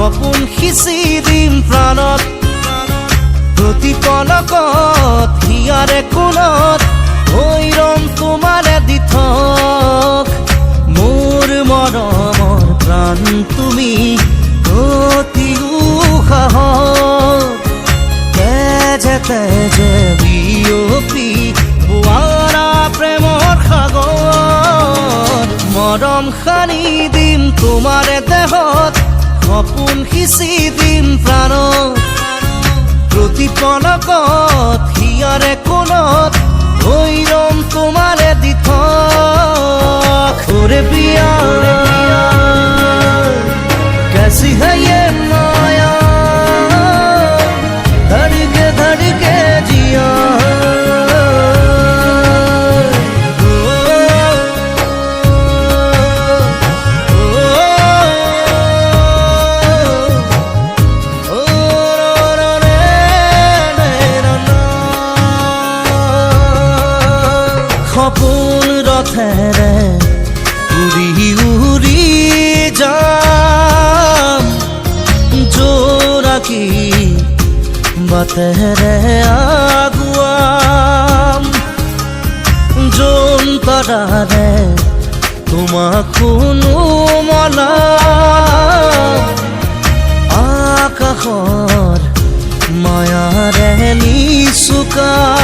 সপোন সিঁচি দিম প্ৰাণত প্ৰতি পলকত হিয়াৰে কোণত হৈ ৰম তোমাৰে দিঠক মোৰ মৰমৰ প্ৰাণ তুমি অতি উশাহত তেজে তেজে বিয়পি বোৱাৰা প্ৰেমৰ সাগৰ মৰম সানি দিম তোমাৰে দেহত সপোন সিঁচি দিম প্ৰাণত প্ৰতি পলকত হিয়াৰে কোণত হৈ ৰম তোমাৰে দিঠক ওরে পিয়া कैसी है ये माया धड़के धड़के जिया সপোন ৰথেৰে উৰি উৰি যাম জোৰাকী বাটেৰে আগুৱাম জোনতৰাৰে তোমাক শুনো মলাম আকাশৰ মায়াৰে নিচুকাম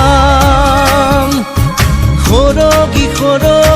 সৰগী সৰগী